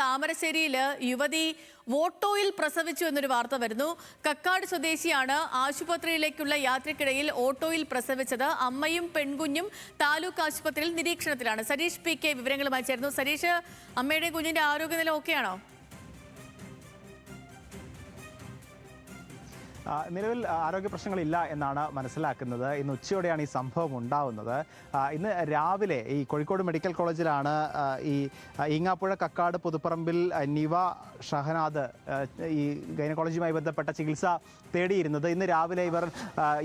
താമരശ്ശേരിയിൽ യുവതി ഓട്ടോയിൽ പ്രസവിച്ചു എന്നൊരു വാർത്ത വരുന്നു. കക്കാട് സ്വദേശിയാണ് ആശുപത്രിയിലേക്കുള്ള യാത്രക്കിടയിൽ ഓട്ടോയിൽ പ്രസവിച്ചത്. അമ്മയും പെൺകുഞ്ഞും താലൂക്ക് ആശുപത്രിയിൽ നിരീക്ഷണത്തിലാണ്. സരീഷ് പി കെ വിവരങ്ങളുമായി ചേർന്നു. സരീഷ്, അമ്മയുടെ കുഞ്ഞിന്റെ ആരോഗ്യനില ഓക്കെയാണോ? നിലവിൽ ആരോഗ്യ പ്രശ്നങ്ങളില്ല എന്നാണ് മനസ്സിലാക്കുന്നത്. ഇന്ന് ഉച്ചയോടെയാണ് ഈ സംഭവം ഉണ്ടാവുന്നത്. ഇന്ന് രാവിലെ ഈ കോഴിക്കോട് മെഡിക്കൽ കോളേജിലാണ് ഈ ഈങ്ങാപ്പുഴ കക്കാട് പുതുപ്പറമ്പിൽ നിവ ഷഹനാദ് ഈ ഗൈനക്കോളജിയുമായി ബന്ധപ്പെട്ട ചികിത്സ തേടിയിരുന്നത്. ഇന്ന് രാവിലെ ഇവർ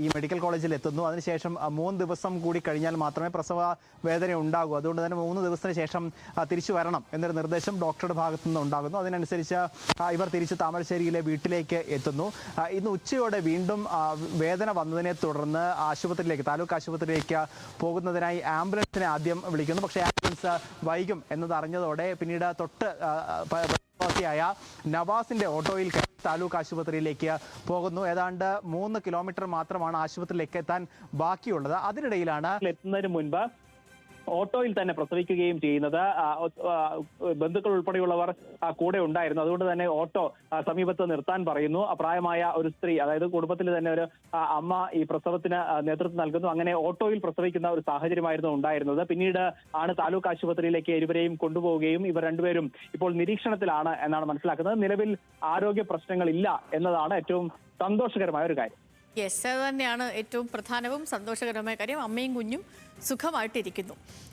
ഈ മെഡിക്കൽ കോളേജിൽ എത്തുന്നു. അതിനുശേഷം 3 ദിവസം കൂടി കഴിഞ്ഞാൽ മാത്രമേ പ്രസവ വേദന ഉണ്ടാകൂ. അതുകൊണ്ട് തന്നെ 3 ദിവസത്തിന് ശേഷം തിരിച്ചു വരണം എന്നൊരു നിർദ്ദേശം ഡോക്ടറുടെ ഭാഗത്തു നിന്ന് ഉണ്ടാകുന്നു. അതിനനുസരിച്ച് ഇവർ തിരിച്ച് താമരശ്ശേരിയിലെ വീട്ടിലേക്ക് എത്തുന്നു. ഇന്ന് ഉച്ചയോടെ വീണ്ടും വേദന വന്നതിനെ തുടർന്ന് ആശുപത്രിയിലേക്ക്, താലൂക്ക് ആശുപത്രിയിലേക്ക് പോകുന്നതിനായി ആംബുലൻസിനെ ആദ്യം വിളിക്കുന്നു. പക്ഷേ ആംബുലൻസ് വൈകും എന്നത് അറിഞ്ഞതോടെ പിന്നീട് തൊട്ട് ായ നവാസിന്റെ ഓട്ടോയിൽ താലൂക്ക് ആശുപത്രിയിലേക്ക് പോകുന്നു. ഏതാണ്ട് 3 കിലോമീറ്റർ മാത്രമാണ് ആശുപത്രിയിലേക്ക് എത്താൻ ബാക്കിയുള്ളത്. അതിനിടയിലാണ് എത്തുന്നതിന് മുൻപ് ഓട്ടോയിൽ തന്നെ പ്രസവിക്കുകയും ചെയ്യുന്നത്. ബന്ധുക്കൾ ഉൾപ്പെടെയുള്ളവർ കൂടെ ഉണ്ടായിരുന്നു. അതുകൊണ്ട് തന്നെ ഓട്ടോ സമീപത്ത് നിർത്താൻ പറയുന്നു. പ്രായമായ ഒരു സ്ത്രീ, അതായത് കുടുംബത്തിൽ തന്നെ ഒരു അമ്മ ഈ പ്രസവത്തിന് നേതൃത്വം നൽകുന്നു. അങ്ങനെ ഓട്ടോയിൽ പ്രസവിക്കുന്ന ഒരു സാഹചര്യമായിരുന്നു ഉണ്ടായിരുന്നത്. പിന്നീട് ആണ് താലൂക്ക് ആശുപത്രിയിലേക്ക് ഇരുവരെയും കൊണ്ടുപോവുകയും ഇവർ രണ്ടുപേരും ഇപ്പോൾ നിരീക്ഷണത്തിലാണ് എന്നാണ് മനസ്സിലാക്കുന്നത്. നിലവിൽ ആരോഗ്യ പ്രശ്നങ്ങളില്ല എന്നതാണ് ഏറ്റവും സന്തോഷകരമായ ഒരു കാര്യം. യെസ്, അത് തന്നെയാണ് ഏറ്റവും പ്രധാനവും സന്തോഷകരമായ കാര്യം. അമ്മയും കുഞ്ഞും സുഖമായിട്ടിരിക്കുന്നു.